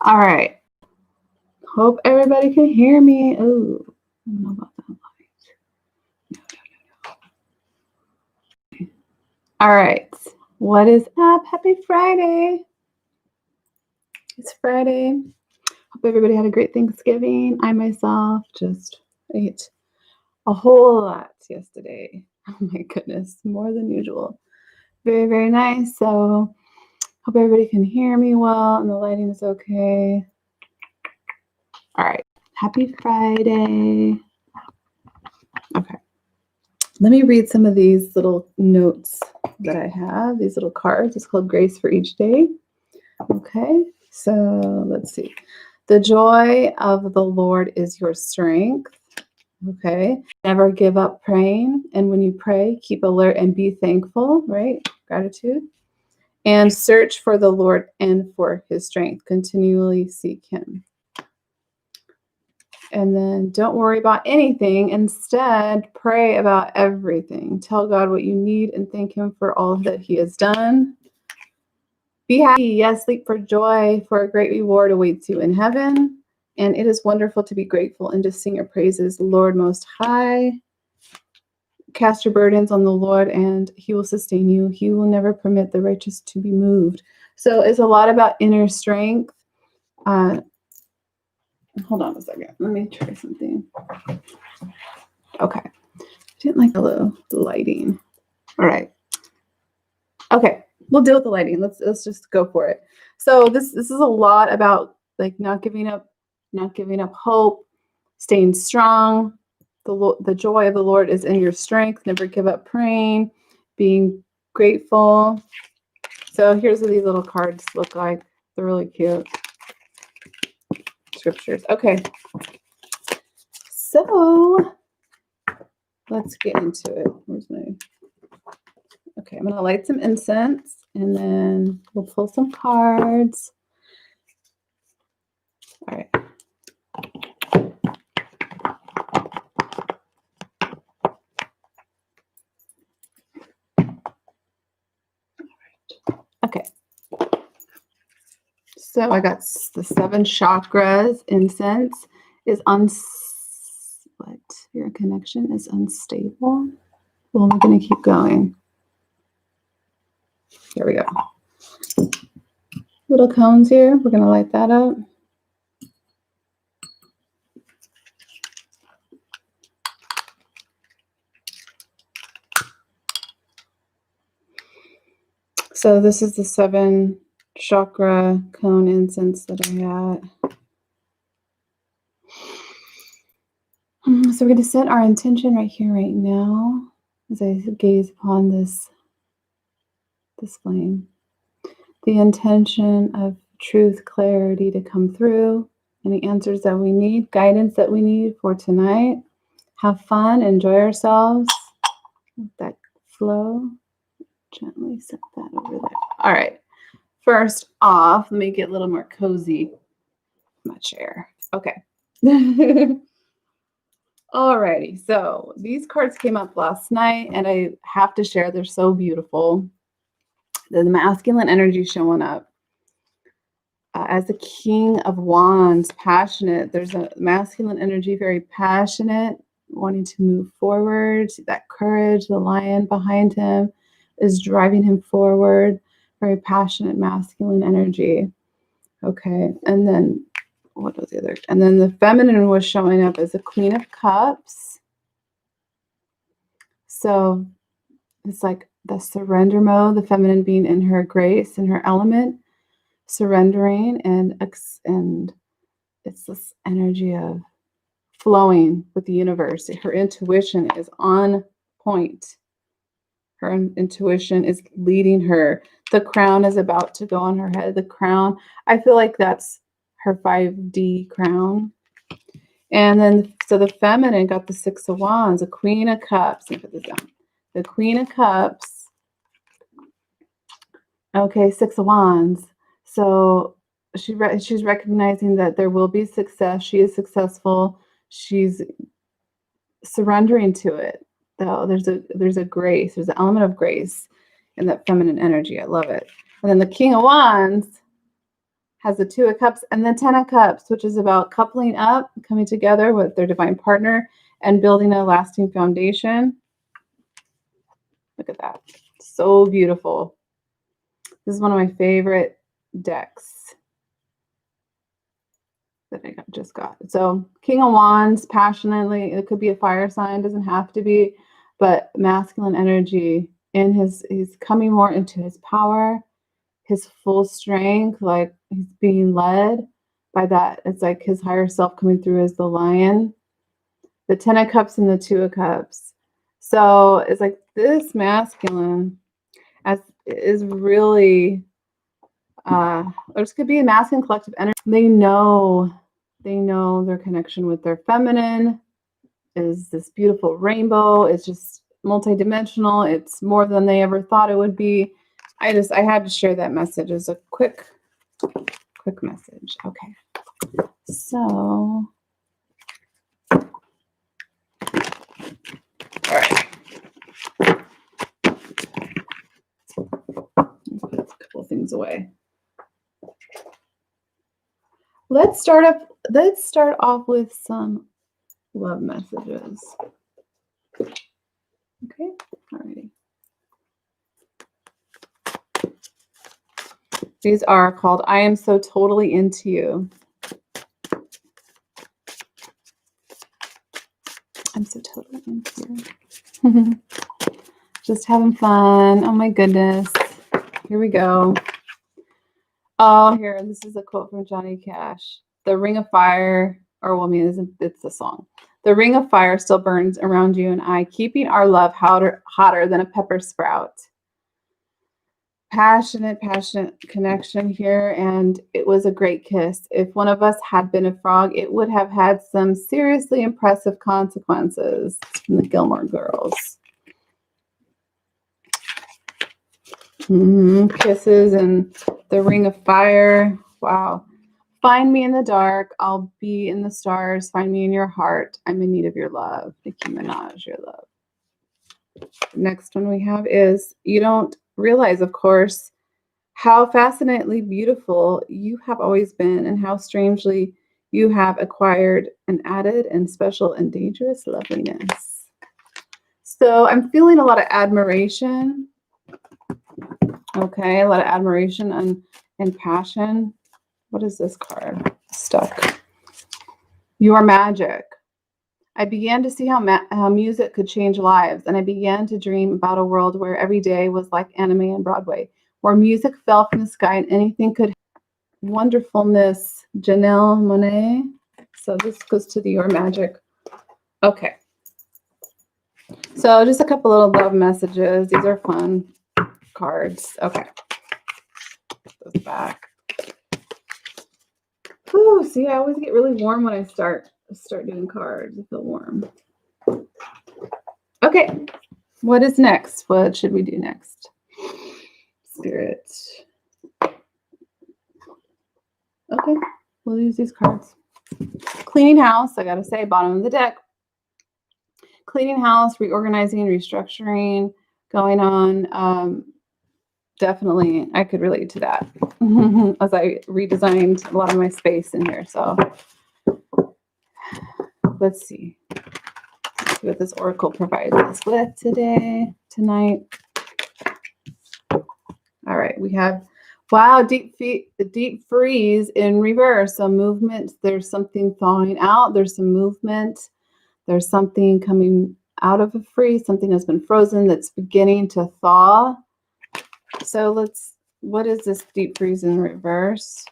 All right. Hope everybody can hear me. Oh, I don't know about that light. No. All right. What is up? Happy Friday. It's Friday. Hope everybody had a great Thanksgiving. I myself just ate a whole lot yesterday. Oh my goodness, more than usual. Very, very nice. So hope everybody can hear me well and the lighting is okay. All right. Happy Friday. Okay. Let me read some of these little notes that I have, these little cards. It's called Grace for Each Day. Okay. So let's see. The joy of the Lord is your strength. Okay. Never give up praying. And when you pray, keep alert and be thankful, right? Gratitude. And search for the Lord and for his strength. Continually seek him. And then don't worry about anything. Instead, pray about everything. Tell God what you need and thank him for all that he has done. Be happy. Yes, leap for joy, for a great reward awaits you in heaven. And it is wonderful to be grateful and to sing your praises, Lord Most High. Cast your burdens on the Lord and he will sustain you. He will never permit the righteous to be moved. So it's a lot about inner strength. Hold on a second. Let me try something. Okay. I didn't like the lighting. All right. Okay. We'll deal with the lighting. Let's just go for it. So this is a lot about like not giving up hope, staying strong. The joy of the Lord is in your strength. Never give up praying, being grateful. So here's what these little cards look like. They're really cute. Scriptures. Okay. So let's get into it. Where's my... Okay, I'm going to light some incense and then we'll pull some cards. All right. Okay. So I got the 7 chakras. Incense is your connection is unstable. Well, we're going to keep going. Here we go. Little cones here. We're going to light that up. So this is the 7 chakra cone incense that I had. So we're going to set our intention right here, right now, as I gaze upon this flame. The intention of truth, clarity to come through, any answers that we need, guidance that we need for tonight. Have fun, enjoy ourselves. Let that flow. Gently set that over there. All right. First off, let me get a little more cozy in my chair. Okay. Alrighty. So these cards came up last night, and I have to share. They're so beautiful. The masculine energy showing up. As the King of Wands, passionate. There's a masculine energy, very passionate, wanting to move forward. That courage, the lion behind him is driving him forward. Very passionate masculine energy. Okay. And then what was the other? And then the feminine was showing up as the Queen of Cups. So it's like the surrender mode, the feminine being in her grace, in her element, surrendering, and it's this energy of flowing with the universe. Her intuition is on point. Her intuition is leading her. The crown is about to go on her head. The crown, I feel like that's her 5D crown. And then, so the feminine got the 6 of Wands, the Queen of Cups. Let me put this down. The Queen of Cups. Okay, 6 of Wands. So she's recognizing that there will be success. She is successful. She's surrendering to it. Though there's a grace. There's an element of grace in that feminine energy. I love it. And then the King of Wands. has the Two of Cups and the Ten of Cups, which is about coupling up, coming together with their divine partner and building a lasting foundation. Look at that. So beautiful. This is one of my favorite decks that I just got. So King of Wands, passionately, it could be a fire sign, doesn't have to be, but masculine energy in he's coming more into his power, his full strength, like he's being led by that. It's like his higher self coming through as the lion. The Ten of Cups and the Two of Cups. So it's like this masculine is really, or this could be a masculine collective energy. They know their connection with their feminine is this beautiful rainbow. It's just multidimensional. It's more than they ever thought it would be. I had to share that message as a quick message. Okay. So, all right. Put a couple of things away. Let's start off with some love messages. Okay, alrighty. These are called I Am So Totally Into You. I'm so totally into you. Just having fun. Oh my goodness. Here we go. Oh, here, this is a quote from Johnny Cash. The ring of fire, or well, I mean, it's a song. The ring of fire still burns around you and I, keeping our love hotter than a pepper sprout. Passionate connection here, and it was a great kiss. If one of us had been a frog, it would have had some seriously impressive consequences. It's from the Gilmore Girls. Kisses and the ring of fire. Wow. Find me in the dark. I'll be in the stars. Find me in your heart. I'm in need of your love. Nicki Minaj, your love. Next one we have is, you don't realize, of course, how fascinatingly beautiful you have always been and how strangely you have acquired an added and special and dangerous loveliness. So I'm feeling a lot of admiration. Okay, a lot of admiration and passion. What is this card? Stuck. You are magic. I began to see how music could change lives, and I began to dream about a world where every day was like anime and Broadway, where music fell from the sky and anything could. Wonderfulness, Janelle Monáe. So this goes to the Your Magic. Okay. So just a couple little love messages. These are fun cards. Okay. Put those back. Ooh, see, I always get really warm when I start doing cards. I feel warm. Okay. What is next? What should we do next? Spirit. Okay. We'll use these cards. Cleaning house. I got to say, bottom of the deck. Cleaning house, reorganizing, restructuring, going on. Definitely, I could relate to that as I redesigned a lot of my space in here. So let's see what this oracle provides us with tonight. All right, we have, wow, deep freeze in reverse. So movement, there's something thawing out. There's some movement. There's something coming out of a freeze, something that's been frozen that's beginning to thaw. So what is this deep freeze in reverse?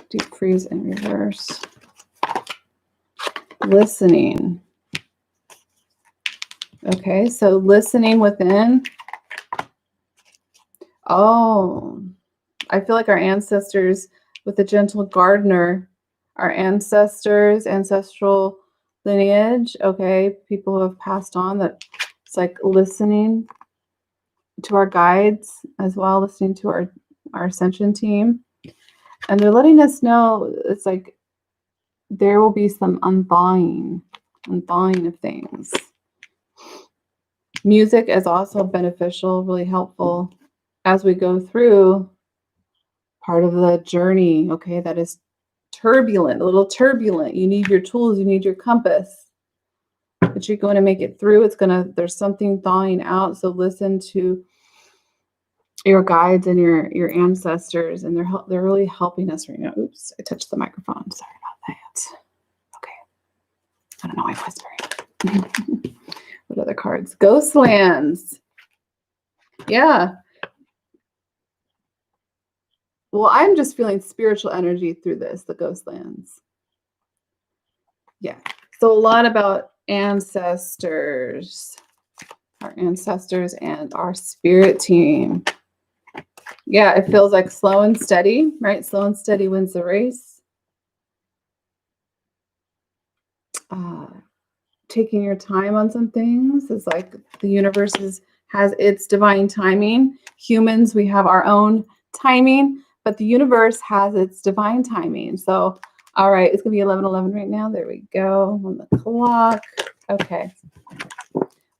Deep freeze in reverse. Listening. Okay, so listening within. Oh, I feel like our ancestors with the gentle gardener, our ancestors, ancestral lineage, okay, people who have passed on, that it's like listening to our guides as well, listening to our ascension team. And they're letting us know it's like there will be some unthawing of things. Music is also beneficial, really helpful as we go through part of the journey, okay, that is turbulent, a little turbulent. You need your tools, you need your compass, but you're going to make it through. There's something thawing out. So listen to your guides and your ancestors, and they're really helping us right now. Oops, I touched the microphone. Sorry about that. Okay. I don't know why I'm whispering. What other cards? Ghostlands. Yeah. Well, I'm just feeling spiritual energy through this, the Ghostlands. Yeah. So a lot about ancestors, our ancestors and our spirit team. Yeah, it feels like slow and steady, right? Slow and steady wins the race. Taking your time on some things is like the universe has its divine timing. Humans, we have our own timing, but the universe has its divine timing. So, all right, it's going to be 11:11 right now. There we go on the clock. Okay.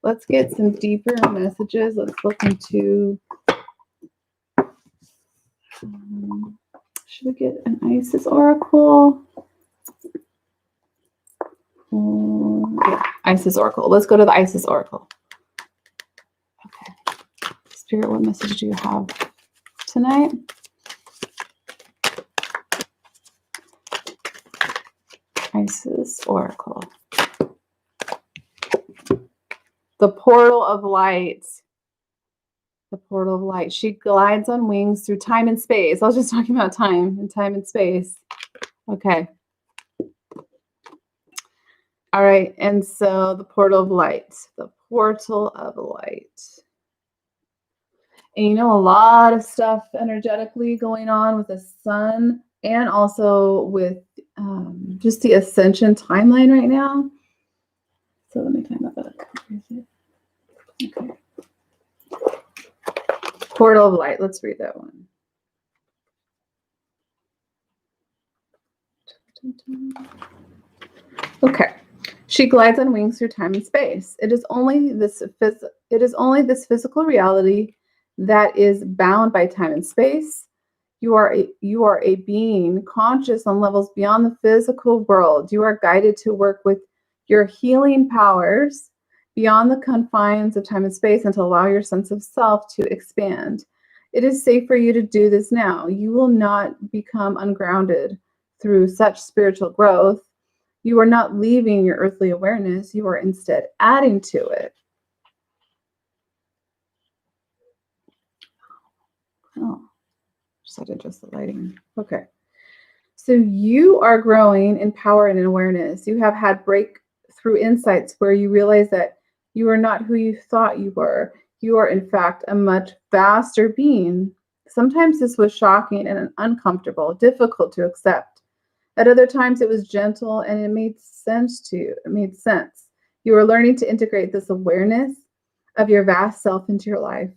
Let's get some deeper messages. Let's look into... should we get an Isis Oracle? Yeah, Isis Oracle. Let's go to the Isis Oracle. Okay. Spirit, what message do you have tonight? Isis Oracle. The portal of light. The portal of light. She glides on wings through time and space. I was just talking about time and space. Okay. All right. And so the portal of light. The portal of light. And a lot of stuff energetically going on with the sun and also with just the ascension timeline right now. So let me find that book. Okay. Portal of light. Let's read that one. Okay. She glides on wings through time and space. It is only this physical reality that is bound by time and space. You are a being conscious on levels beyond the physical world. You are guided to work with your healing powers beyond the confines of time and space and to allow your sense of self to expand. It is safe for you to do this now. You will not become ungrounded through such spiritual growth. You are not leaving your earthly awareness. You are instead adding to it. Oh, just had to adjust the lighting. Okay. So you are growing in power and in awareness. You have had breakthrough insights where you realize that you are not who you thought you were. You are, in fact, a much vaster being. Sometimes this was shocking and uncomfortable, difficult to accept. At other times, it was gentle and it made sense to you. It made sense. You are learning to integrate this awareness of your vast self into your life.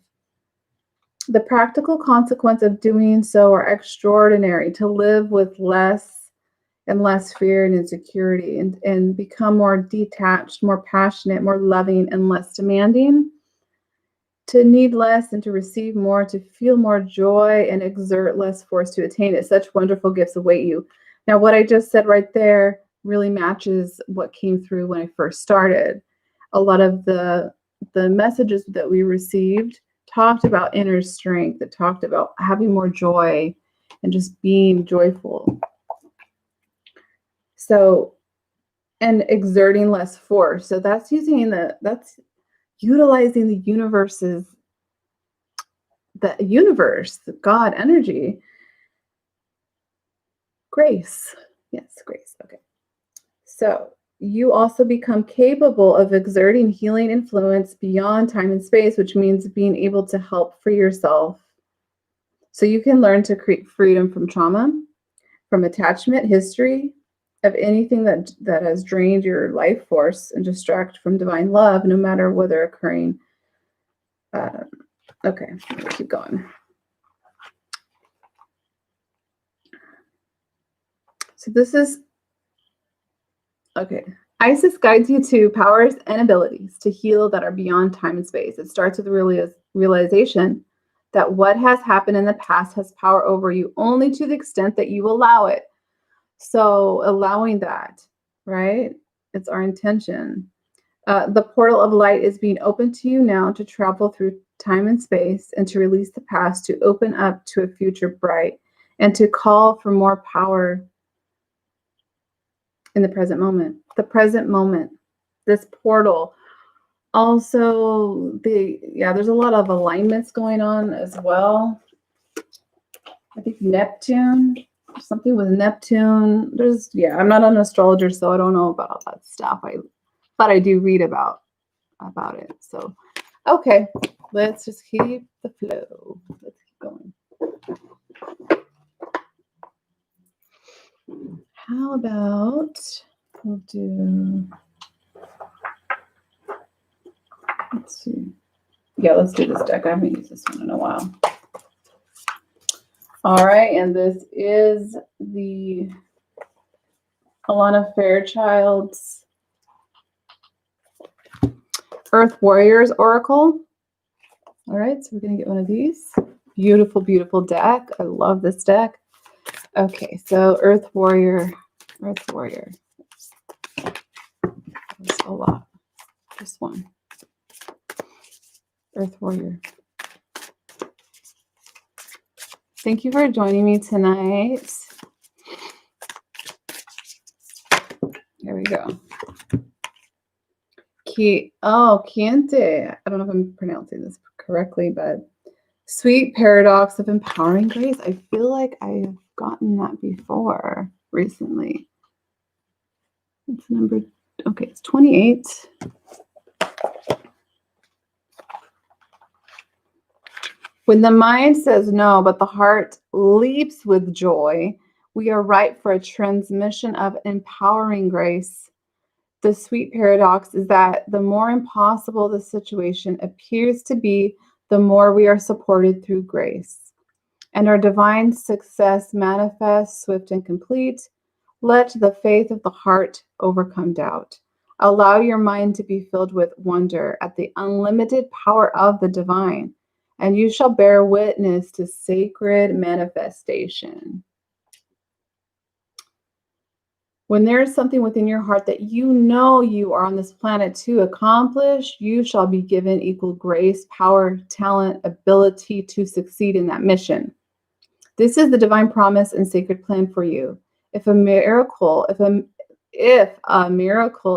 The practical consequence of doing so are extraordinary: to live with less and less fear and insecurity and become more detached, more passionate, more loving, and less demanding. To need less and to receive more, to feel more joy and exert less force to attain it. Such wonderful gifts await you. Now, what I just said right there really matches what came through when I first started. A lot of the messages that we received talked about inner strength. It talked about having more joy and just being joyful. So, and exerting less force. So that's utilizing the universe, the God energy. Grace. Yes, grace. Okay. So you also become capable of exerting healing influence beyond time and space, which means being able to help free yourself. So you can learn to create freedom from trauma, from attachment, history, of anything that has drained your life force and distract from divine love, no matter whether occurring. Okay, keep going. So this is, okay, Isis guides you to powers and abilities to heal that are beyond time and space. It starts with the realization that what has happened in the past has power over you only to the extent that you allow it. So allowing that, right? It's our intention. The portal of light is being opened to you now to travel through time and space and to release the past, to open up to a future bright, and to call for more power in the present moment. The present moment, this portal. Also, there's a lot of alignments going on as well. I think Neptune, something with Neptune. I'm not an astrologer, so I don't know about all that stuff. But I do read about it. So, okay, let's just keep the flow. Let's keep going. How about we'll do, let's see. Yeah, let's do this deck. I haven't used this one in a while. All right, and this is the Alana Fairchild's Earth Warriors Oracle. All right, so we're going to get one of these. Beautiful, beautiful deck. I love this deck. Okay, so Earth Warrior. There's a lot. This one. Earth Warrior. Thank you for joining me tonight. Here we go. Chiente. I don't know if I'm pronouncing this correctly, but Sweet Paradox of Empowering Grace. I feel like I've gotten that before recently. It's number, okay, it's 28. When the mind says no, but the heart leaps with joy, we are ripe for a transmission of empowering grace. The sweet paradox is that the more impossible the situation appears to be, the more we are supported through grace. And our divine success manifests swift and complete. Let the faith of the heart overcome doubt. Allow your mind to be filled with wonder at the unlimited power of the divine, and you shall bear witness to sacred manifestation. When there is something within your heart that you know you are on this planet to accomplish, you shall be given equal grace, power, talent, ability to succeed in that mission. This is the divine promise and sacred plan for you. If a miracle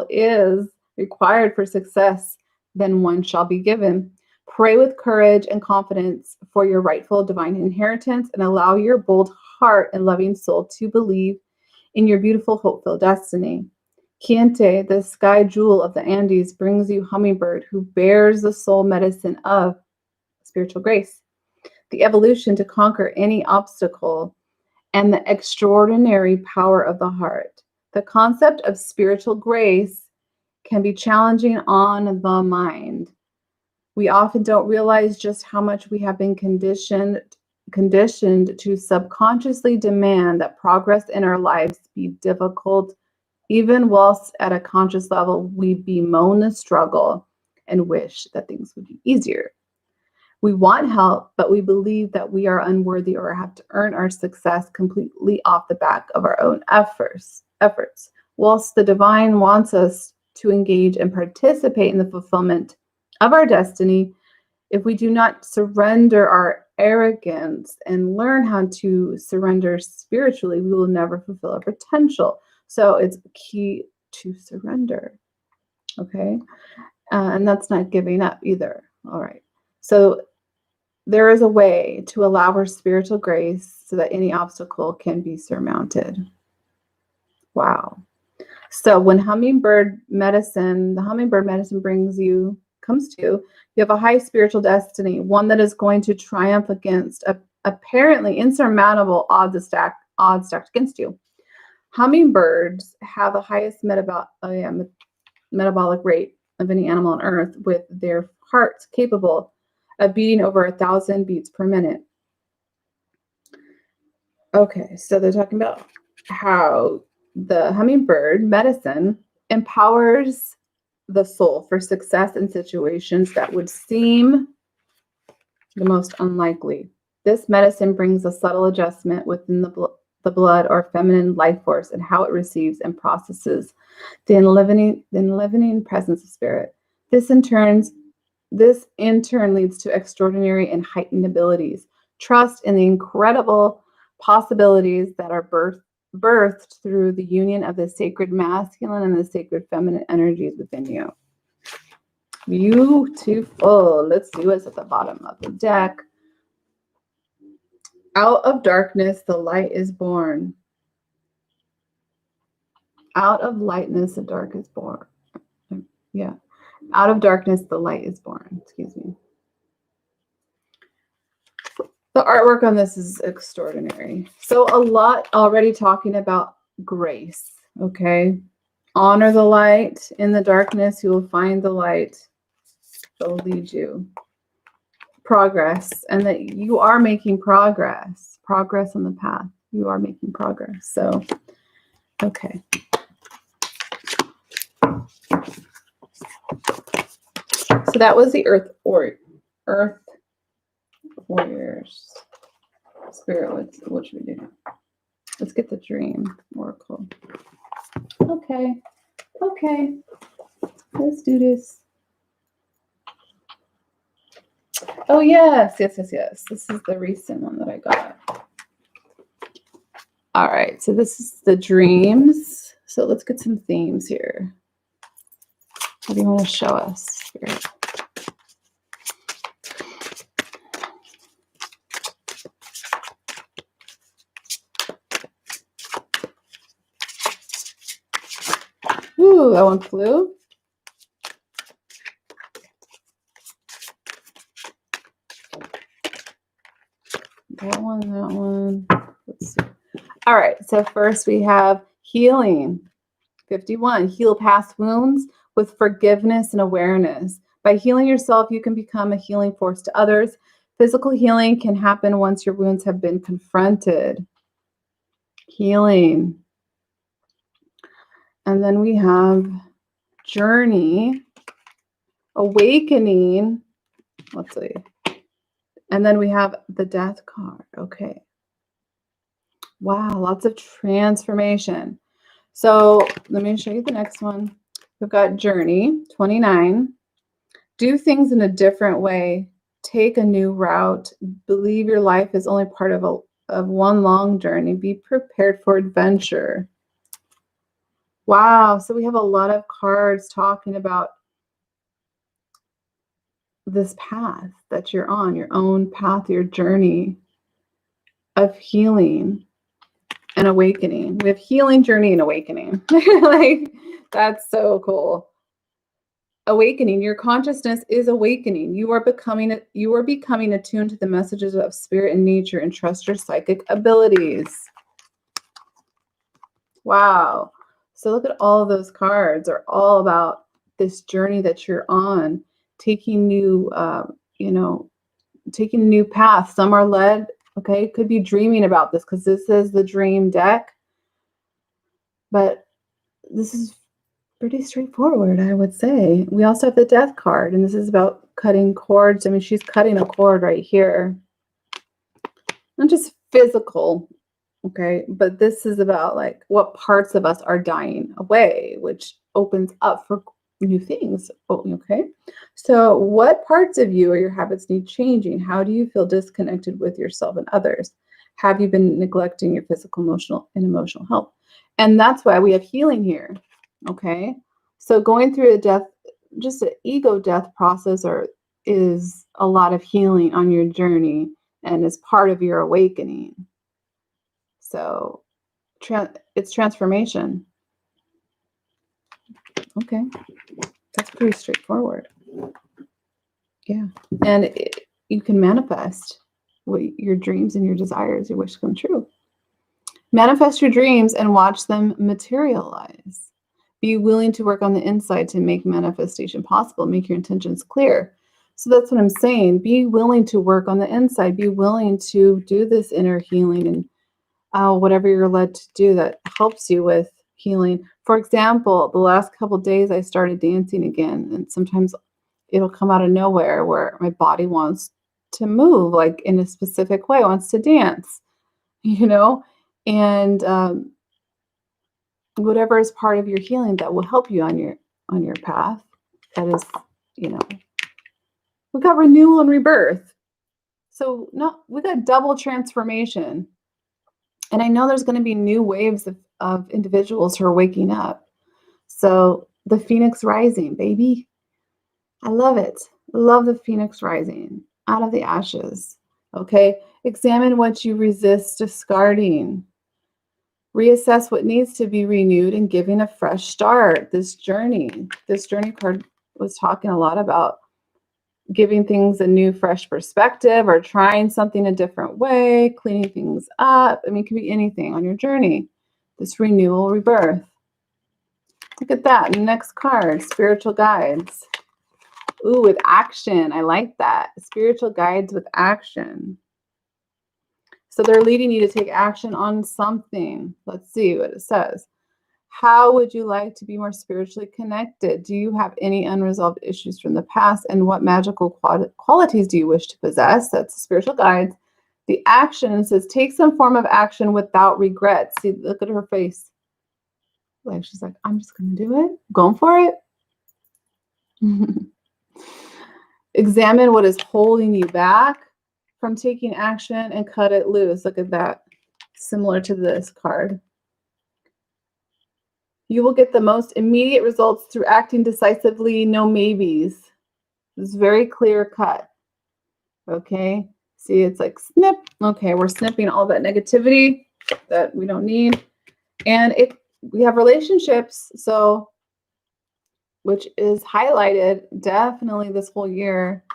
is required for success, then one shall be given. Pray with courage and confidence for your rightful divine inheritance, and allow your bold heart and loving soul to believe in your beautiful, hope-filled destiny. Chiente, the sky jewel of the Andes, brings you Hummingbird, who bears the soul medicine of spiritual grace, the evolution to conquer any obstacle, and the extraordinary power of the heart. The concept of spiritual grace can be challenging on the mind. We often don't realize just how much we have been conditioned to subconsciously demand that progress in our lives be difficult, even whilst at a conscious level we bemoan the struggle and wish that things would be easier. We want help, but we believe that we are unworthy or have to earn our success completely off the back of our own efforts. Whilst the divine wants us to engage and participate in the fulfillment of our destiny, if we do not surrender our arrogance and learn how to surrender spiritually, we will never fulfill our potential. So it's key to surrender. Okay. And that's not giving up either. All right. So there is a way to allow our spiritual grace so that any obstacle can be surmounted. Wow. So when the hummingbird medicine comes to you, you have a high spiritual destiny, one that is going to triumph against apparently insurmountable odds stacked against you. Hummingbirds have the highest metabolic rate of any animal on Earth, with their hearts capable of beating over 1,000 beats per minute. Okay, so they're talking about how the hummingbird medicine empowers the soul for success in situations that would seem the most unlikely. This medicine brings a subtle adjustment within the blood or feminine life force and how it receives and processes the enlivening presence of spirit. This in turn leads to extraordinary and heightened abilities. Trust in the incredible possibilities that are birthed through the union of the sacred masculine and the sacred feminine energies within you. Beautiful. Let's see what's at the bottom of the deck. Out of darkness, the light is born. Out of lightness, the dark is born. Yeah. Out of darkness, the light is born. Excuse me. The artwork on this is extraordinary. So a lot already talking about grace, okay? Honor the light. In the darkness, you will find the light. They'll lead you. Progress, and that you are making progress. Progress on the path. You are making progress. So, okay. So that was the Earth Warriors. Spirit, what should we do? Let's get the Dream Oracle. Okay. Okay. Let's do this. Oh, yes. This is the recent one that I got. All right. So this is the dreams. So let's get some themes here. What do you want to show us, Spirit? Ooh, that one flew. That one. Let's see. All right. So first we have healing. 51. Heal past wounds with forgiveness and awareness. By healing yourself, you can become a healing force to others. Physical healing can happen once your wounds have been confronted. Healing. And then we have journey, awakening. Let's see. And then we have the death card. Okay. Wow, lots of transformation. So let me show you the next one. We've got journey, 29. Do things in a different way. Take a new route. Believe your life is only part of one long journey. Be prepared for adventure. Wow. So we have a lot of cards talking about this path that you're on, your own path, your journey of healing and awakening. We have healing, journey, and awakening. Like, that's so cool. Awakening, your consciousness is awakening. You are becoming attuned to the messages of spirit and nature, and trust your psychic abilities. Wow. So look at all of those cards are all about this journey that you're on, taking new, taking a new path. Some are led, okay, could be dreaming about this because this is the dream deck. But this is pretty straightforward, I would say. We also have the death card, and this is about cutting cords. I mean, she's cutting a cord right here. Not just physical, okay, but this is about like what parts of us are dying away, which opens up for new things. Okay, so what parts of you or your habits need changing? How do you feel disconnected with yourself and others? Have you been neglecting your physical, emotional health? And that's why we have healing here. Okay, so going through a death, just an ego death process, is a lot of healing on your journey and is part of your awakening. So it's transformation. Okay, that's pretty straightforward. Yeah, and you can manifest your dreams and your desires, your wish come true. Manifest your dreams and watch them materialize. Be willing to work on the inside to make manifestation possible. Make your intentions clear. So that's what I'm saying. Be willing to work on the inside. Be willing to do this inner healing and whatever you're led to do that helps you with healing. For example, the last couple of days I started dancing again, and sometimes it'll come out of nowhere where my body wants to move, like in a specific way, wants to dance, and whatever is part of your healing that will help you on your path. That is, we got renewal and rebirth. So we got double transformation. And I know there's going to be new waves of individuals who are waking up. So the phoenix rising, baby. I love it. I love the phoenix rising out of the ashes. Okay. Examine what you resist discarding. Reassess what needs to be renewed and giving a fresh start. This journey card was talking a lot about giving things a new, fresh perspective or trying something a different way, cleaning things up. I mean, it could be anything on your journey. This renewal, rebirth. Look at that. Next card, spiritual guides. Ooh, with action. I like that. Spiritual guides with action. So they're leading you to take action on something. Let's see what it says. How would you like to be more spiritually connected? Do you have any unresolved issues from the past? And what magical qualities do you wish to possess? That's the spiritual guides. The action says, take some form of action without regret. See, look at her face. Like she's like, I'm just going to do it. Going for it. Examine what is holding you back from taking action and cut it loose. Look at that. Similar to this card. You will get the most immediate results through acting decisively, no maybes. It's very clear cut. Okay. See, it's like snip. Okay, we're snipping all that negativity that we don't need. And we have relationships, so which is highlighted definitely this whole year.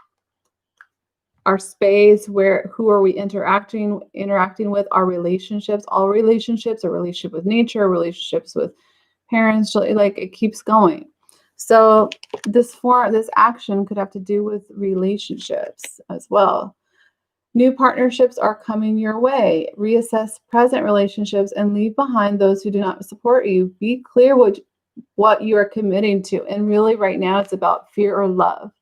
Our space, who are we interacting with? Our relationships, all relationships, a relationship with nature, relationships with parents, like it keeps going. So this action could have to do with relationships as well. New partnerships are coming your way. Reassess present relationships and leave behind those who do not support you. Be clear what you are committing to. And really right now it's about fear or love.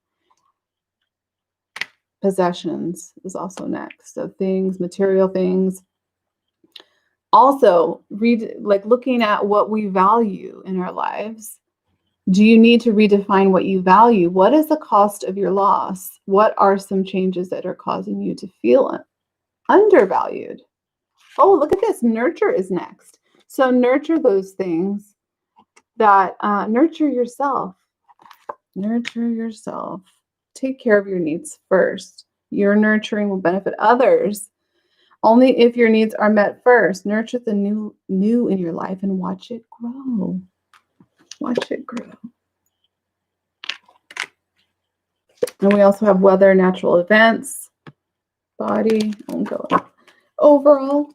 Possessions is also next. So things, material things. Also, looking at what we value in our lives. Do you need to redefine what you value? What is the cost of your loss? What are some changes that are causing you to feel undervalued? Oh, look at this. Nurture is next. So nurture those things that nurture yourself. Nurture yourself. Take care of your needs first. Your nurturing will benefit others. Only if your needs are met first. Nurture the new in your life and watch it grow. Watch it grow. And we also have weather, natural events, body, overall.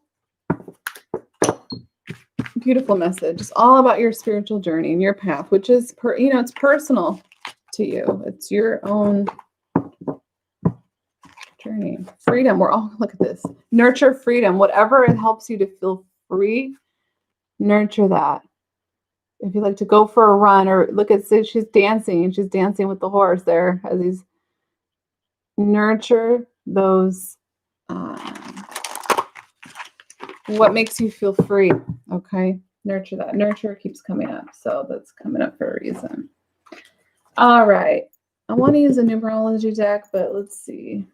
Beautiful message. It's all about your spiritual journey and your path, which is, it's personal to you. It's your own journey. Freedom. Look at this. Nurture freedom. Whatever it helps you to feel free, nurture that. If you like to go for a run or look at, she's dancing and she's dancing with the horse there as he's nurture those, what makes you feel free. Okay. Nurture that. Nurture keeps coming up. So that's coming up for a reason. All right. I want to use a numerology deck, but let's see.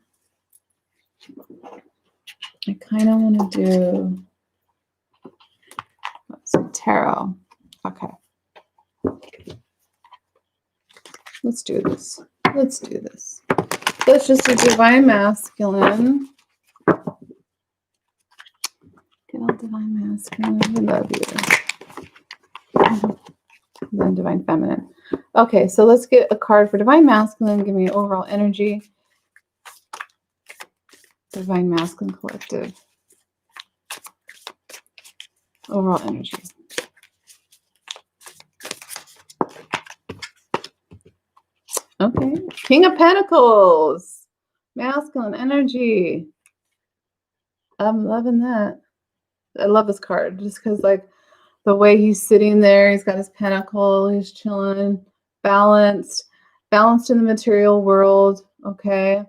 I kind of want to do some tarot. Okay. Let's do this. Let's just do Divine Masculine. Get all Divine Masculine. We love you. Then Divine Feminine. Okay, so let's get a card for Divine Masculine. Give me overall energy. Divine Masculine Collective. Overall energy. Okay. King of Pentacles. Masculine energy. I'm loving that. I love this card just because, The way he's sitting there, he's got his pentacle, he's chilling, balanced in the material world, okay?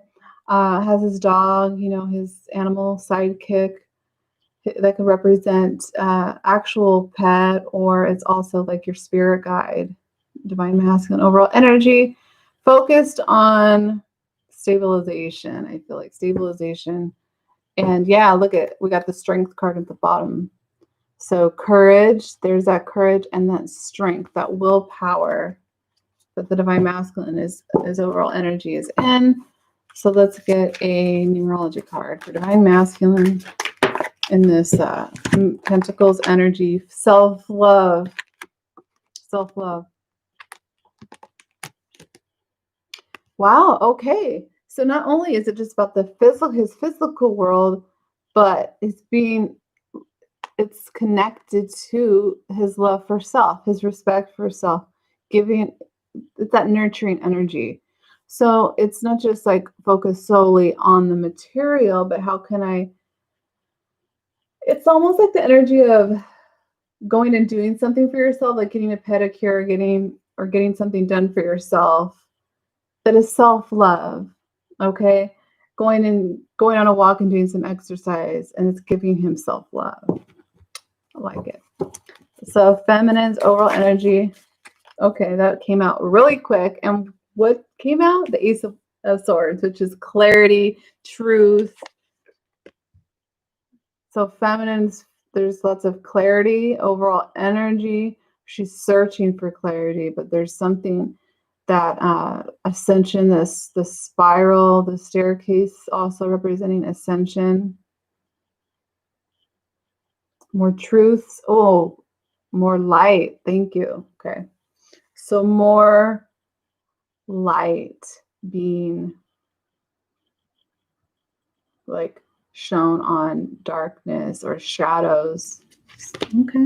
Has his dog, you know, his animal sidekick that can represent actual pet, or it's also like your spirit guide, divine masculine, overall energy, focused on stabilization. I feel like stabilization. And yeah, look at, we got the strength card at the bottom. So courage, there's that courage and that strength, that willpower that the divine masculine is overall energy is in. So let's get a numerology card for divine masculine in this Pentacles energy. Self-love. Self-love. Wow, okay. So not only is it just about the physical, his physical world, but it's connected to his love for self, his respect for self, giving, it's that nurturing energy. So it's not just like focused solely on the material, but how can it's almost like the energy of going and doing something for yourself, like getting a pedicure, getting something done for yourself. That is self-love. Okay. Going on a walk and doing some exercise, and it's giving him self-love. I like it. So feminine's overall energy. Okay, that came out really quick. And what came out? The Ace of Swords, which is clarity, truth. So feminine's, there's lots of clarity, overall energy. She's searching for clarity, but there's something that ascension, the spiral, the staircase, also representing ascension. More truths. Oh, more light. Thank you. Okay. So more light being like shown on darkness or shadows. Okay.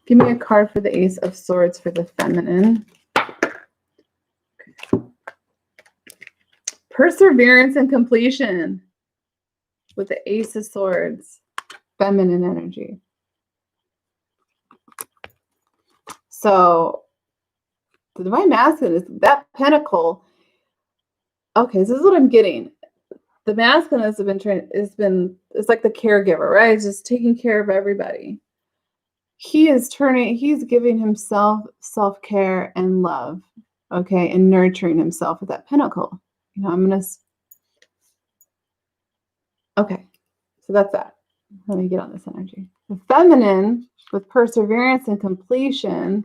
Give me a card for the Ace of Swords for the feminine. Okay. Perseverance and completion with the Ace of Swords. Feminine energy. So the divine masculine is that pentacle. Okay, this is what I'm getting. The masculine has been it's like the caregiver, right? It's just taking care of everybody. He's giving himself self-care and love, okay, and nurturing himself with that pentacle. You know, okay, so that's that. Let me get on this energy. The feminine with perseverance and completion,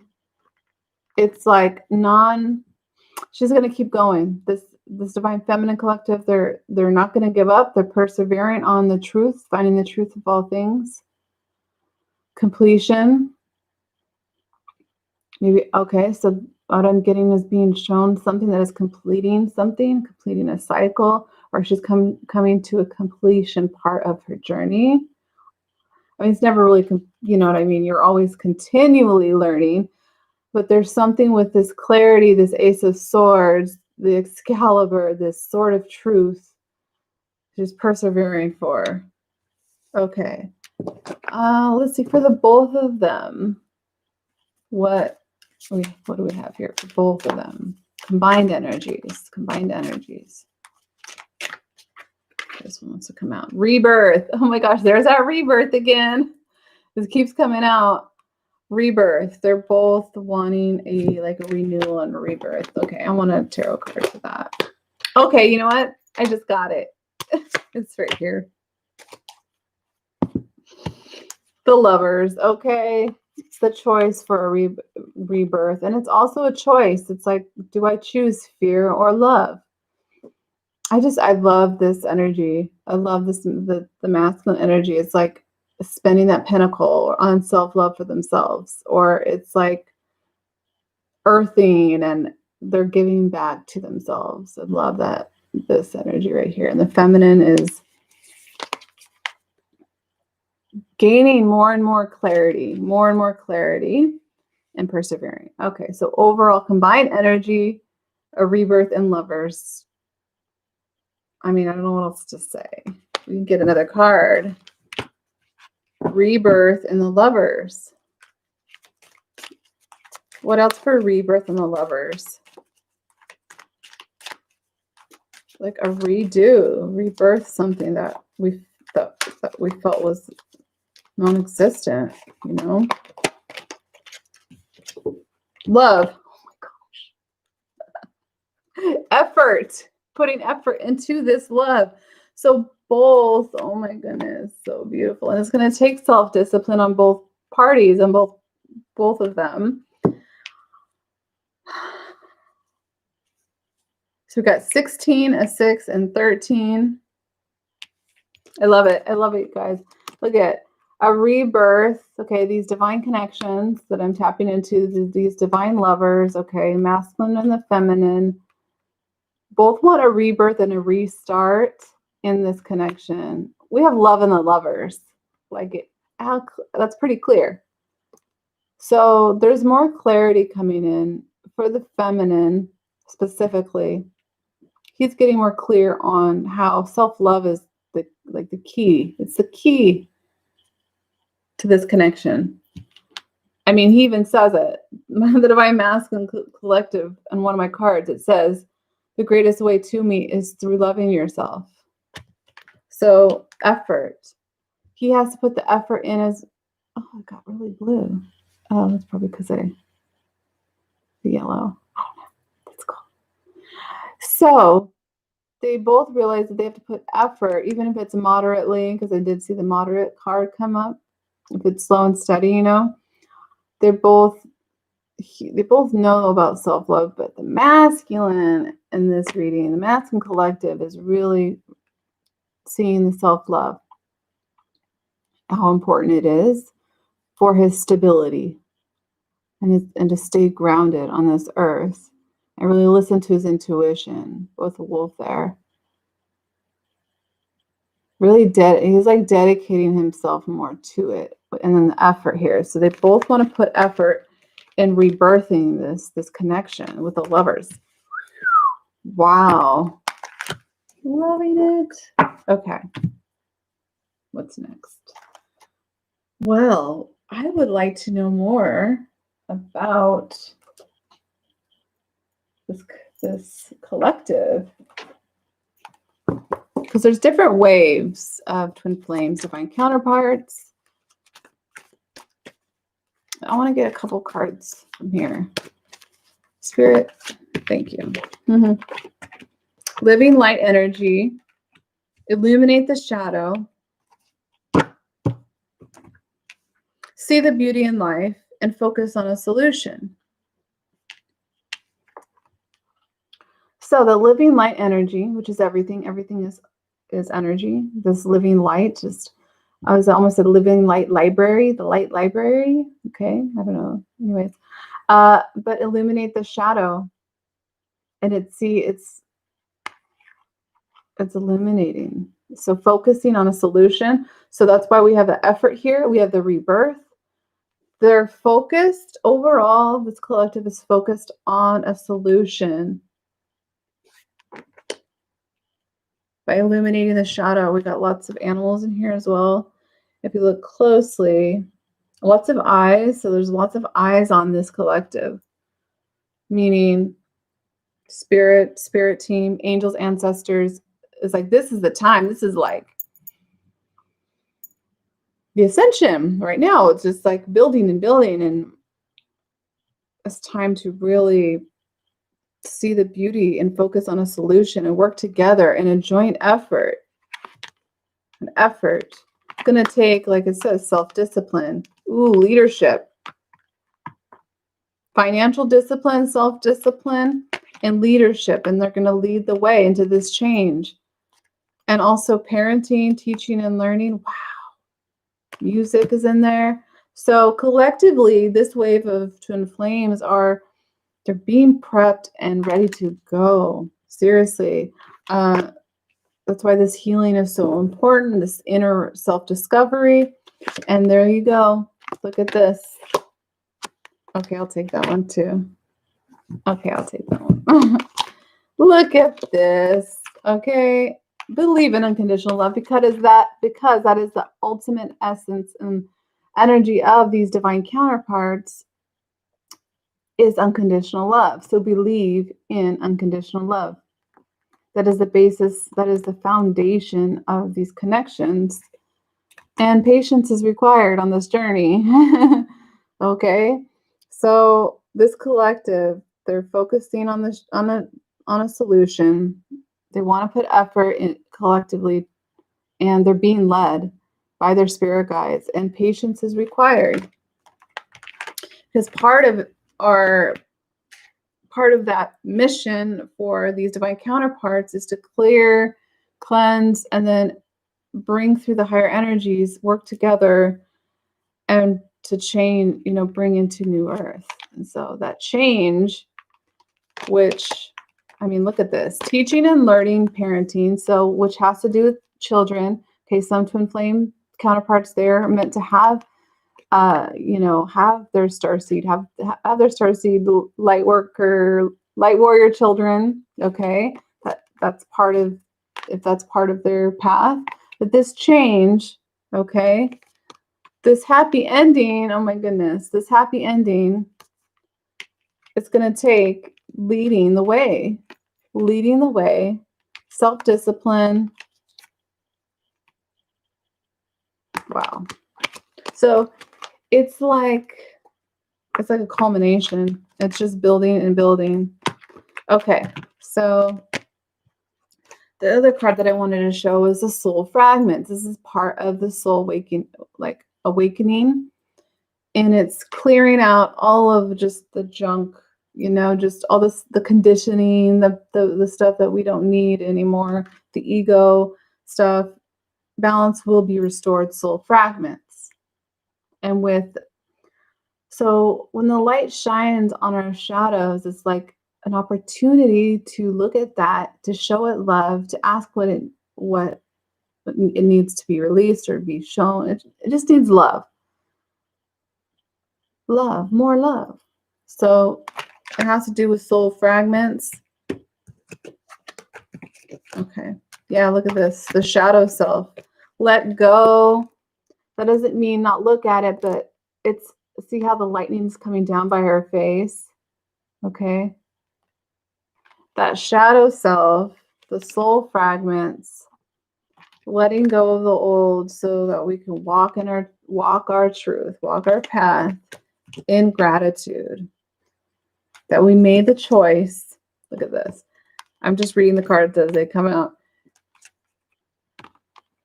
it's like she's going to keep going. This divine feminine collective, they're not going to give up. They're persevering on the truth, finding the truth of all things. Completion. Maybe, okay, so what I'm getting is being shown something that is completing something, completing a cycle, or she's coming to a completion part of her journey. I mean, it's never really, you know what I mean? You're always continually learning, but there's something with this clarity, this Ace of Swords, the Excalibur, this sword of truth, she's persevering for. Okay. Let's see, for the both of them, what do we have here for both of them? Combined energies. This one wants to come out. Rebirth. Oh my gosh, there's that rebirth again. This keeps coming out. Rebirth. They're both wanting a renewal and a rebirth. Okay, I want a tarot card for that. Okay, you know what? I just got it. It's right here. The Lovers. Okay. It's the choice for a rebirth. And it's also a choice. It's like, do I choose fear or love? I love this energy. I love this, the masculine energy. It's like spending that pentacle on self-love for themselves, or it's like earthing and they're giving back to themselves. I love that, this energy right here. And the feminine is gaining more and more clarity and persevering. Okay, so overall combined energy, a rebirth and Lovers. I mean, I don't know what else to say. We can get another card. Rebirth and the Lovers. What else for rebirth in the lovers? Like a redo, rebirth, something that we felt was non-existent, you know? Love. Effort, putting effort into this love. So both, oh my goodness, so beautiful. And it's going to take self-discipline on both parties and both of them. So we've got 16, a 6, and 13. I love it. I love it, guys. Look at a rebirth. Okay, these divine connections that I'm tapping into, these divine lovers, okay, masculine and the feminine, both want a rebirth and a restart in this connection. We have love in the lovers. Like, that's pretty clear. So there's more clarity coming in for the feminine specifically. He's getting more clear on how self-love is the key. It's the key to this connection. I mean, he even says it. The Divine Masculine Collective on one of my cards, it says, the greatest way to me is through loving yourself. So effort. He has to put the effort in as, oh, it got really blue. Oh, that's probably because the yellow. I don't know. That's cool. So they both realize that they have to put effort, even if it's moderately, because I did see the moderate card come up. If it's slow and steady, you know, they both know about self-love, but the masculine in this reading, the masculine collective, is really seeing the self-love, how important it is for his stability and to stay grounded on this earth and really listen to his intuition. Both a wolf there. Really he's like dedicating himself more to it. And then the effort here. So they both want to put effort in rebirthing this connection with the lovers. Wow. Loving it. Okay. What's next? Well, I would like to know more about this collective, because there's different waves of twin flames, divine counterparts. I want to get a couple cards from here. Spirit, thank you. Living light energy, illuminate the shadow, see the beauty in life, and focus on a solution. So the living light energy, which is everything is energy. This living light, I almost said living light library, the light library. Okay, I don't know. Anyways, but illuminate the shadow, and it's illuminating. So focusing on a solution. So that's why we have the effort here. We have the rebirth. They're focused overall. This collective is focused on a solution. By illuminating the shadow, we got lots of animals in here as well. If you look closely, lots of eyes. So there's lots of eyes on this collective, meaning spirit team, angels, ancestors. It's like, this is the time. This is like the ascension right now. It's just like building and building, and it's time to really see the beauty and focus on a solution and work together in a joint effort. An effort. It's going to take, like it says, self-discipline. Ooh, leadership. Financial discipline, self-discipline, and leadership. And they're going to lead the way into this change. And also parenting, teaching, and learning. Wow. Music is in there. So collectively, this wave of twin flames they're being prepped and ready to go. Seriously. That's why this healing is so important, this inner self-discovery. And there you go. Look at this. Okay, I'll take that one too. Okay, I'll take that one. Look at this. Okay. Believe in unconditional love because that is the ultimate essence and energy of these divine counterparts. is unconditional love. So believe in unconditional love. That is the basis, that is the foundation of these connections. And patience is required on this journey. Okay? So this collective, they're focusing on this on a solution. They want to put effort in collectively, and they're being led by their spirit guides, and patience is required. Because part of that mission for these divine counterparts is to clear, cleanse, and then bring through the higher energies, work together, and to change, bring into new earth. And so that change, which, I mean, look at this, teaching and learning parenting. So which has to do with children. Okay, some twin flame counterparts, they're meant to have have their starseed, have their starseed light warrior children. Okay, that's part of, if that's part of their path. But this change, okay, this happy ending, oh my goodness, this happy ending, it's going to take leading the way, self-discipline. Wow. So it's like a culmination. It's just building and building. Okay, so the other card that I wanted to show is the Soul Fragment. This is part of the soul awakening, and it's clearing out all of just the junk, just all this, the conditioning, the stuff that we don't need anymore, the ego stuff. Balance will be restored, soul fragments. And so when the light shines on our shadows, it's like an opportunity to look at that, to show it love, to ask what it needs to be released or be shown. It just needs love. Love, more love. So it has to do with soul fragments. Okay. Yeah, look at this. The shadow self. Let go. That doesn't mean not look at it, but it's, see how the lightning's coming down by her face? Okay. That shadow self, the soul fragments, letting go of the old so that we can walk our truth, walk our path in gratitude. That we made the choice. Look at this. I'm just reading the cards as they come out.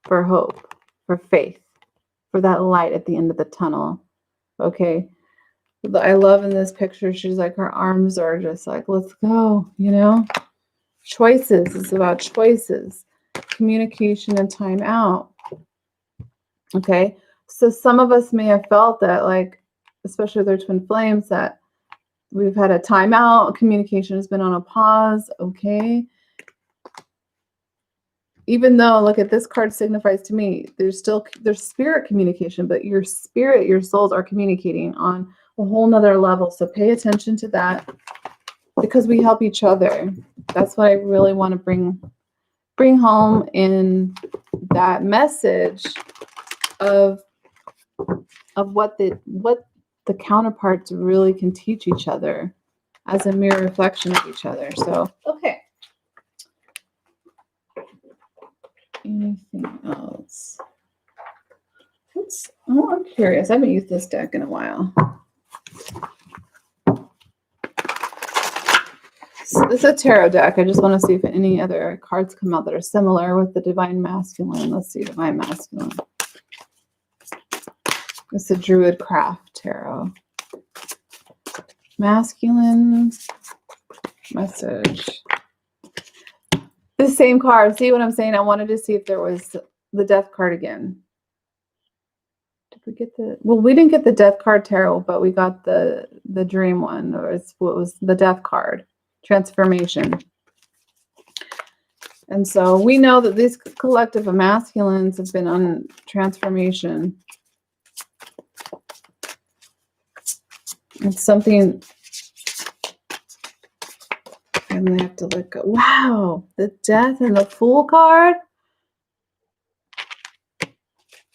For hope, for faith, for that light at the end of the tunnel. Okay. I love in this picture, she's like, her arms are just like, let's go, Choices. It's about choices, communication, and time out. Okay. So some of us may have felt that, like, especially their twin flames, that we've had a timeout, communication has been on a pause. Okay. Even though, look at this card signifies to me, there's spirit communication, but your spirit, your souls are communicating on a whole nother level. So pay attention to that, because we help each other. That's what I really want to bring home in that message of what the counterparts really can teach each other as a mirror reflection of each other. So, okay. Anything else? I'm curious. I haven't used this deck in a while. So this is a tarot deck. I just want to see if any other cards come out that are similar with the Divine Masculine. Let's see, Divine Masculine. It's a Druid Craft Tarot. Masculine message. The same card. See what I'm saying? I wanted to see if there was the Death card again. Did we get we didn't get the Death card tarot, but we got the dream one, or what was the Death card, transformation. And so we know that these collective of masculines have been on transformation. It's something I'm going to have to let go. Wow, the Death and the Fool card.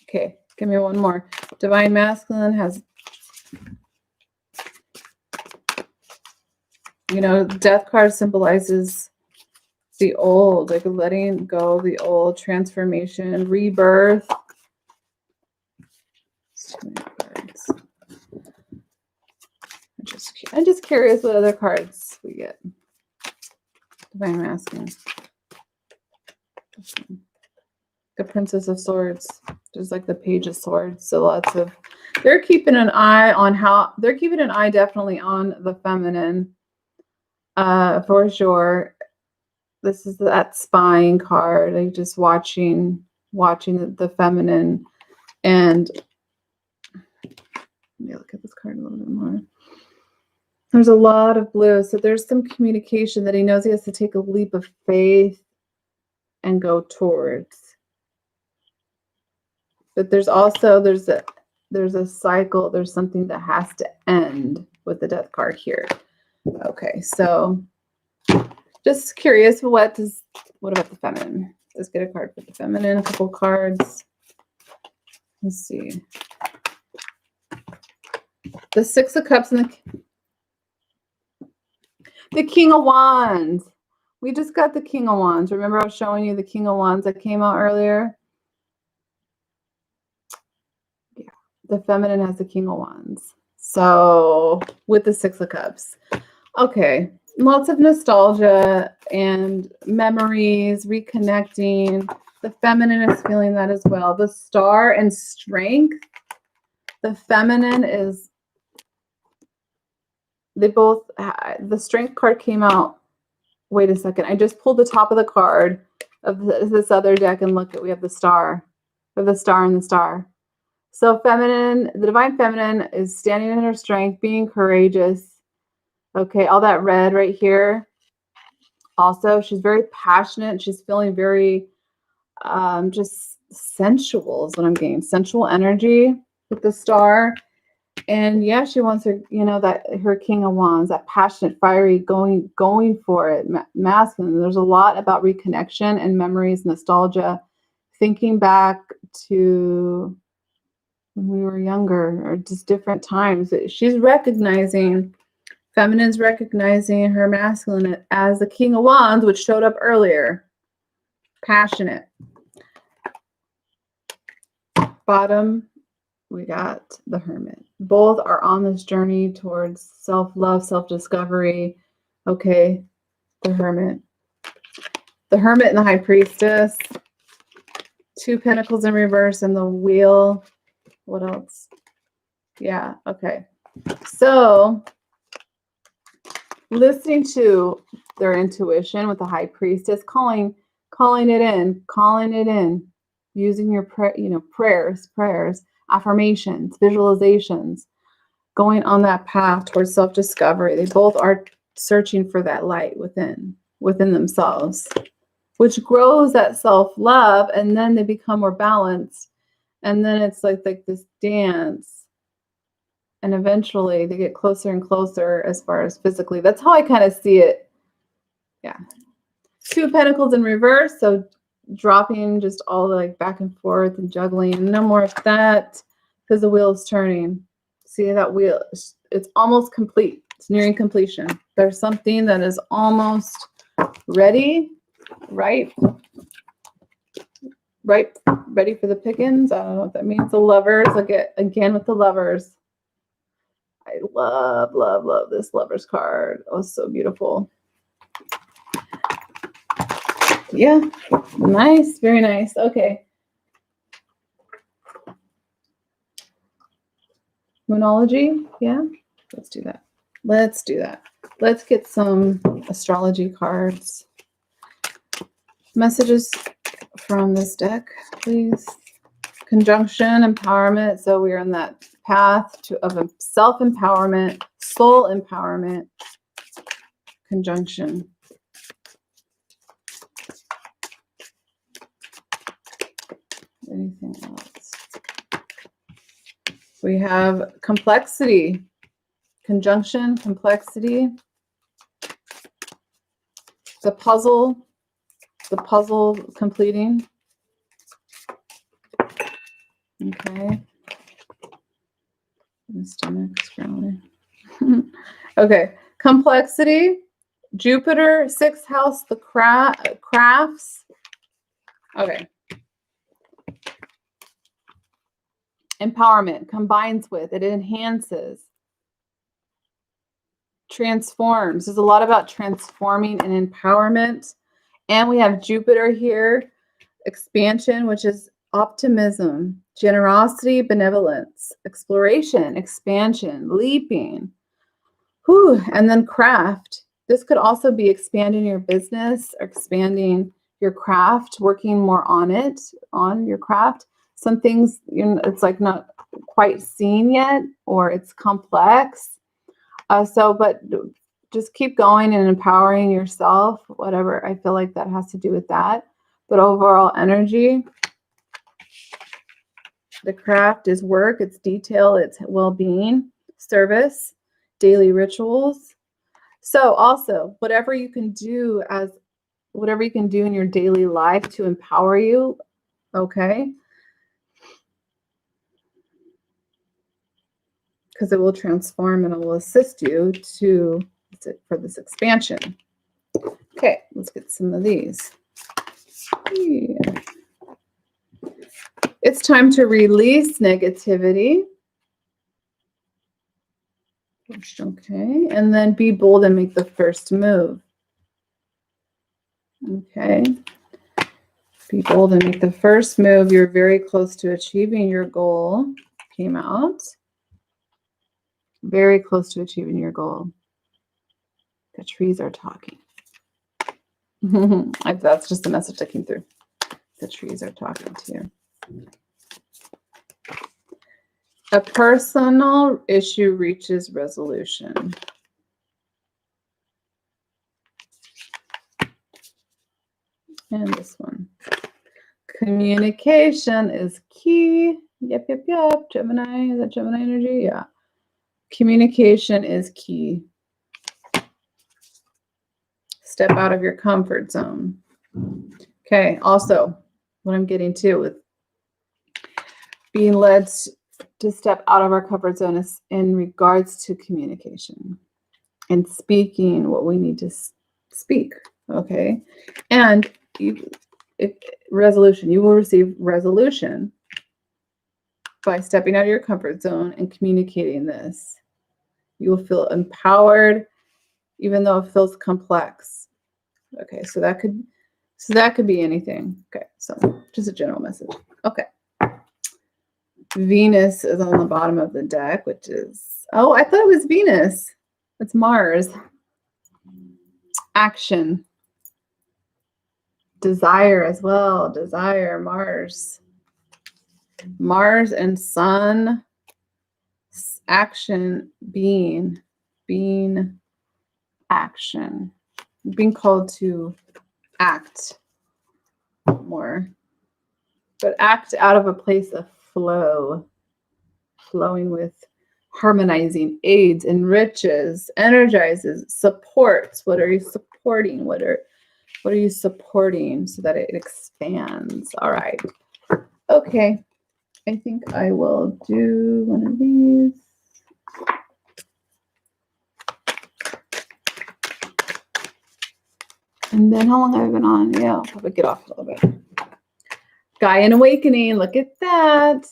Okay, give me one more. Divine Masculine has You know, death card symbolizes the old, like letting go of the old, transformation, rebirth. I'm just curious what other cards we get. Divine Masculine. The Princess of Swords. Just like the Page of Swords. So lots of, they're keeping an eye on how, they're keeping an eye definitely on the feminine. For sure. This is that spying card, like just watching the feminine. And let me look at this card a little bit more. There's a lot of blue, so there's some communication that he knows he has to take a leap of faith and go towards. But there's also there's a cycle, there's something that has to end with the death card here. Okay, so just curious, what about the feminine? Let's get a card for the feminine, a couple cards. Let's see. The Six of Cups and the King of Wands. We just got the King of Wands. Remember I was showing you the King of Wands that came out earlier? Yeah, the feminine has the King of Wands. So with the Six of Cups. Okay, lots of nostalgia and memories, reconnecting. The feminine is feeling that as well. The Star and strength. The feminine is, they both, the strength card came out. Wait a second. I just pulled the top of the card of this other deck and look at, we have the Star. We have the Star and the Star. So feminine, the divine feminine is standing in her strength, being courageous. Okay, all that red right here. Also, she's very passionate. She's feeling very just sensual is what I'm getting. Sensual energy with the Star. And yeah, she wants her, you know, that her King of Wands, that passionate, fiery, going for it, masculine. There's a lot about reconnection and memories, nostalgia, thinking back to when we were younger or just different times. She's recognizing, feminine's recognizing her masculine as the King of Wands, which showed up earlier. Passionate. Bottom, we got the Hermit. Both are on this journey towards self-love, self-discovery. Okay, the Hermit. The Hermit and the High Priestess. Two Pentacles in reverse and the Wheel. What else? Yeah, okay. So, listening to their intuition with the High Priestess, calling it in, using your prayers, affirmations, visualizations, going on that path towards self-discovery. They both are searching for that light within themselves, which grows that self-love, and then they become more balanced. And then it's like this dance. And eventually they get closer and closer as far as physically. That's how I kind of see it. Yeah. Two Pentacles in reverse. So dropping just all the like back and forth and juggling. No more of that because the wheel is turning. See that wheel? It's almost complete. It's nearing completion. There's something that is almost ready, right? Ready for the pickings. I don't know what that means. The Lovers. Again with the Lovers. I love this Lovers card. Oh, so beautiful. Yeah, nice, very nice. Okay. Moonology, yeah, let's do that. Let's get some astrology cards. Messages from this deck, please. Conjunction, empowerment. So we're on that path of self-empowerment, soul empowerment. Conjunction. Anything else? We have complexity. Conjunction, complexity. The puzzle completing. Okay. My stomach's growling. Okay, Complexity, Jupiter, 6th house, the crafts. Okay. Empowerment combines with, it enhances, transforms. There's a lot about transforming and empowerment. And we have Jupiter here, expansion, which is optimism, generosity, benevolence, exploration, expansion, leaping. Whew. And then craft. This could also be expanding your business or expanding your craft, working more on it, on your craft. Some things, you know, it's like not quite seen yet, or it's complex. But just keep going and empowering yourself, whatever. I feel like that has to do with that. But overall energy, the craft is work, it's detail, it's well-being, service, daily rituals. So also, whatever you can do in your daily life to empower you, okay? Because it will transform and it will assist you for this expansion. Okay, let's get some of these. Yeah. It's time to release negativity. Okay, and then be bold and make the first move. Okay, be bold and make the first move. You're very close to achieving your goal. Came out. Very close to achieving your goal. The trees are talking. That's just the message that came through. The trees are talking to you. A personal issue reaches resolution. And this one. Communication is key. Yep. Gemini, is that Gemini energy? Yeah. Communication is key. Step out of your comfort zone. Okay, also, what I'm getting to with being led to step out of our comfort zone is in regards to communication and speaking what we need to speak, okay? And resolution, you will receive resolution by stepping out of your comfort zone and communicating this. You will feel empowered, even though it feels complex. Okay, so that could be anything. Okay, so just a general message. Okay. Venus is on the bottom of the deck, which is, oh, I thought it was Venus. It's Mars. Action. Desire as well. Desire, Mars. Mars and Sun. Action, being action. Being called to act more. But act out of a place of flow. Flowing with harmonizing, aids, enriches, energizes, supports. What are you supporting? What are you supporting so that it expands? All right. Okay. I think I will do one of these. And then how long have I been on? Yeah, I'll probably get off a little bit. Gaian Awakening. Look at that.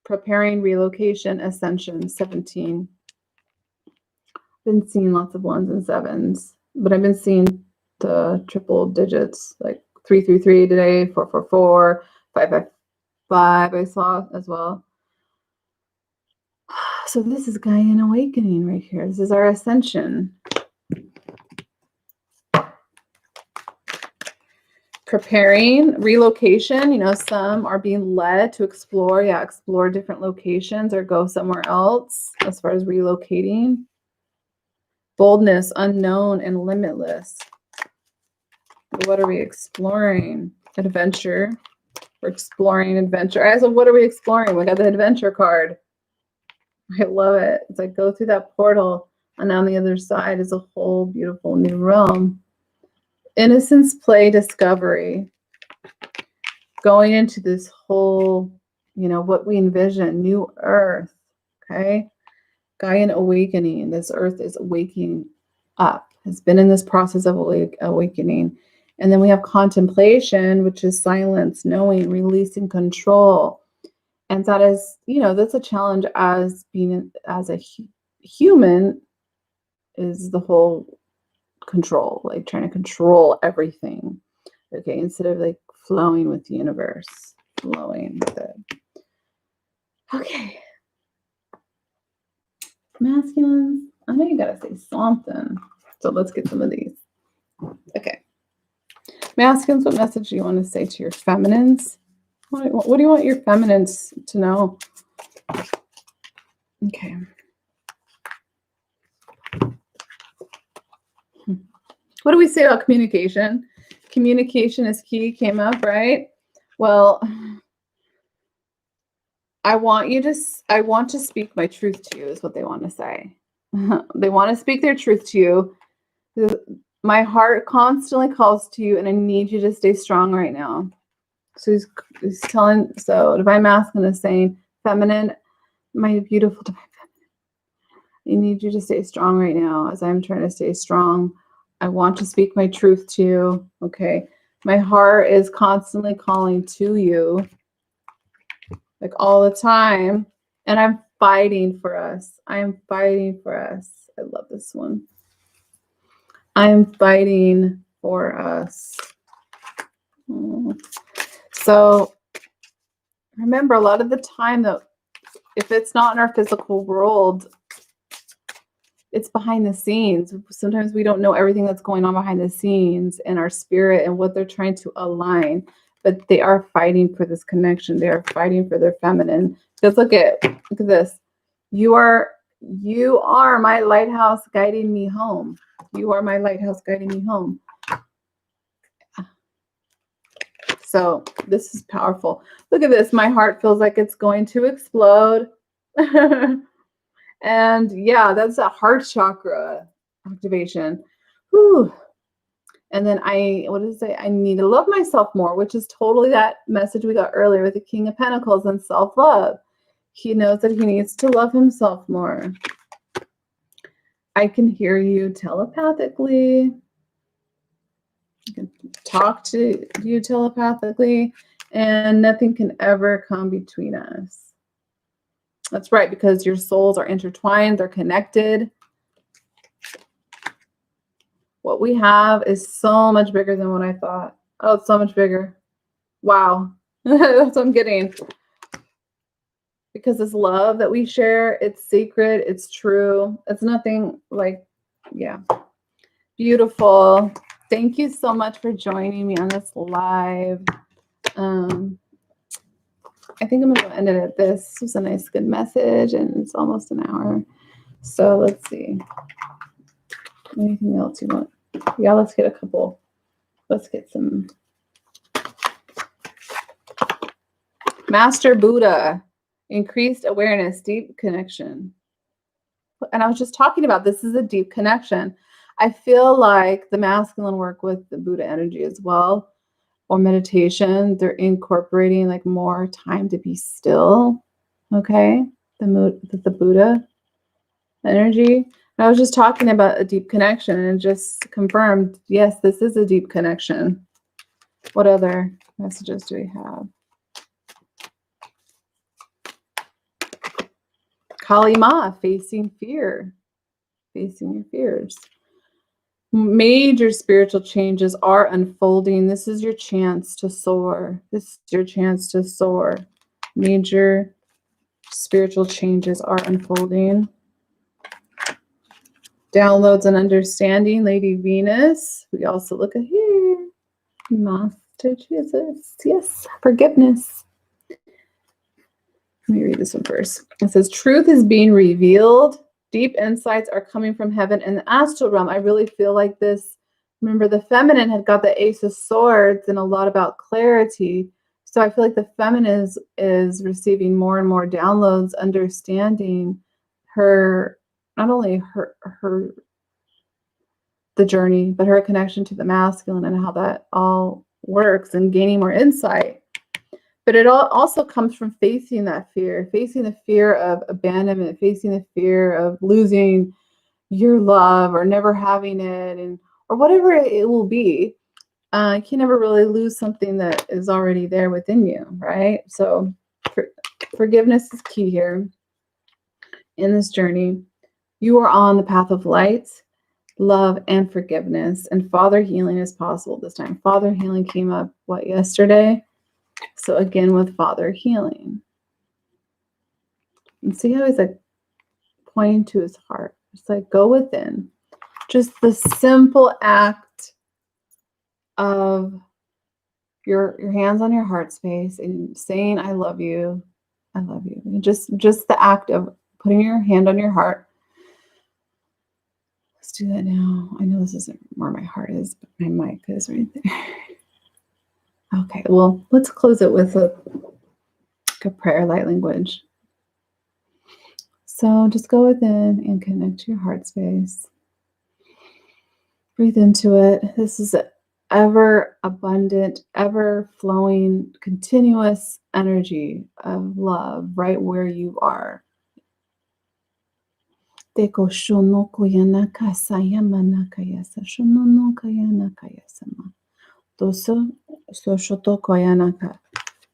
Preparing relocation, ascension, 17. Been seeing lots of 1s and 7s, but I've been seeing the triple digits, like 333 today, 444, 555 I saw as well. So this is Gaian Awakening right here. This is our ascension. Preparing relocation, you know, some are being led to explore, explore different locations or go somewhere else as far as relocating. Boldness, unknown and limitless. What are we exploring? Adventure. We're exploring adventure. So what are we exploring? We got the adventure card. I love it. It's like go through that portal and on the other side is a whole beautiful new realm. Innocence, play, discovery. Going into this whole, you know, what we envision, new earth, okay? Gaian awakening. This earth is awakening up, has been in this process of awakening. And then we have contemplation, which is silence, knowing, releasing control. And that is, that's a challenge as being as a human, is the whole control, like trying to control everything. Okay, instead of like flowing with the universe, flowing with it. Okay. Masculines, I know you gotta say something. So let's get some of these. Okay. Masculines, what message do you want to say to your feminines? What do you want your feminines to know? Okay. What do we say about communication? Communication is key, came up, right? Well, I want to speak my truth to you, is what they want to say. They want to speak their truth to you. My heart constantly calls to you, and I need you to stay strong right now. So he's telling, so divine masculine is saying, feminine, my beautiful divine feminine, I need you to stay strong right now as I'm trying to stay strong. I want to speak my truth to you. Okay. My heart is constantly calling to you, like all the time. And I'm fighting for us. I am fighting for us. I love this one. I am fighting for us. So remember, a lot of the time that if it's not in our physical world, it's behind the scenes. Sometimes we don't know everything that's going on behind the scenes in our spirit and what they're trying to align, but they are fighting for this connection. They are fighting for their feminine. Because look at this. You are my lighthouse guiding me home. You are my lighthouse guiding me home. So this is powerful. Look at this. My heart feels like it's going to explode. And yeah, that's a heart chakra activation. Whew. And then what did it say? I need to love myself more, which is totally that message we got earlier with the King of Pentacles and self-love. He knows that he needs to love himself more. I can hear you telepathically. I can talk to you telepathically, and nothing can ever come between us. That's right, because your souls are intertwined, they're connected. What we have is so much bigger than what I thought. Oh, it's so much bigger. Wow. That's what I'm getting. Because this love that we share, it's sacred, it's true. It's nothing like, yeah. Beautiful. Thank you so much for joining me on this live. I think I'm going to end it at this. This was a nice, good message, and it's almost an hour. So let's see. Anything else you want? Yeah, let's get a couple. Let's get some. Master Buddha, increased awareness, deep connection. And I was just talking about this is a deep connection. I feel like the masculine work with the Buddha energy as well, or meditation, they're incorporating like more time to be still. Okay, the Buddha energy. And I was just talking about a deep connection and just confirmed, yes, this is a deep connection. What other messages do we have? Kali Ma, facing fear, facing your fears. Major spiritual changes are unfolding. This is your chance to soar. This is your chance to soar. Major spiritual changes are unfolding. Downloads and understanding, Lady Venus. We also look at here. Master Jesus. Yes, forgiveness. Let me read this one first. It says, truth is being revealed. Deep insights are coming from heaven and the astral realm. I really feel like this. Remember, the feminine had got the Ace of Swords and a lot about clarity. So I feel like the feminine is receiving more and more downloads, understanding her, not only the journey, but her connection to the masculine and how that all works, and gaining more insight. But it also comes from facing that fear, facing the fear of abandonment, facing the fear of losing your love or never having it, and or whatever it will be. You can never really lose something that is already there within you, right? So forgiveness is key here in this journey. You are on the path of light, love, and forgiveness, and Father healing is possible this time. Father healing came up, yesterday? So again, with Father healing. And see how he's like pointing to his heart. It's like, go within. Just the simple act of your hands on your heart space and saying, I love you. I love you. And just the act of putting your hand on your heart. Let's do that now. I know this isn't where my heart is, but my mic is right there. Okay, well, let's close it with a prayer, light language. So just go within and connect to your heart space. Breathe into it. This is ever abundant, ever flowing, continuous energy of love right where you are. Teko shono koyana kasayama nakayasa shono no kayana kayasama. Doso so shoto koyanaka.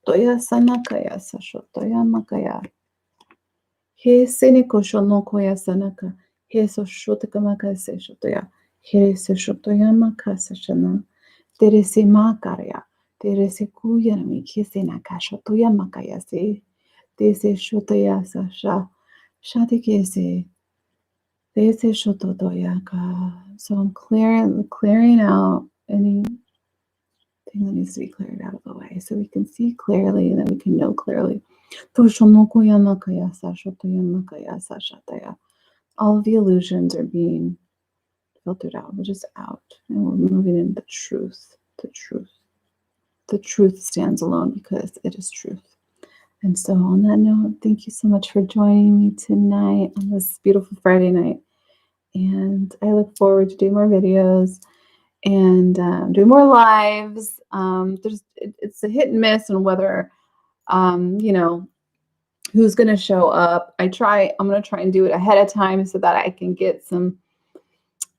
Toyasana kayasa shotoyama kaya. He seneko shono koyasanaka. He so shotakama se shotoya. He se shotoyama kasashana. Terese makarya. Terese kuyami kisena kashotoyama kayase. Tese shotoyasa sha. Shatikese. So I'm clearing out anything that needs to be cleared out of the way so we can see clearly and then we can know clearly. All of the illusions are being filtered out. We're just out and we're moving in the truth. The truth. The truth stands alone because it is truth. And so on that note, thank you so much for joining me tonight on this beautiful Friday night. And I look forward to doing more videos and doing more lives. It's a hit and miss on whether, who's going to show up. I'm going to try and do it ahead of time so that I can get some,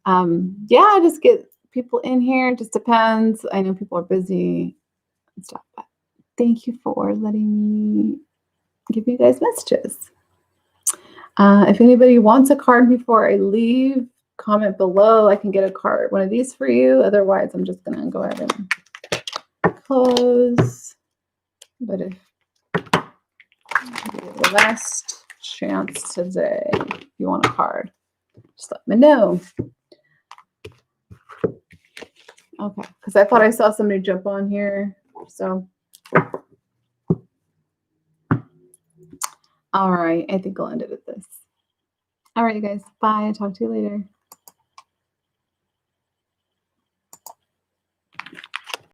just get people in here. It just depends. I know people are busy and stuff, but thank you for letting me give you guys messages. If anybody wants a card before I leave, comment below. I can get a card, one of these for you. Otherwise, I'm just going to go ahead and close. But if the last chance today, if you want a card, just let me know. Okay, because I thought I saw somebody jump on here. So, all right, I think I'll end it at this. All right, you guys. Bye. I'll talk to you later.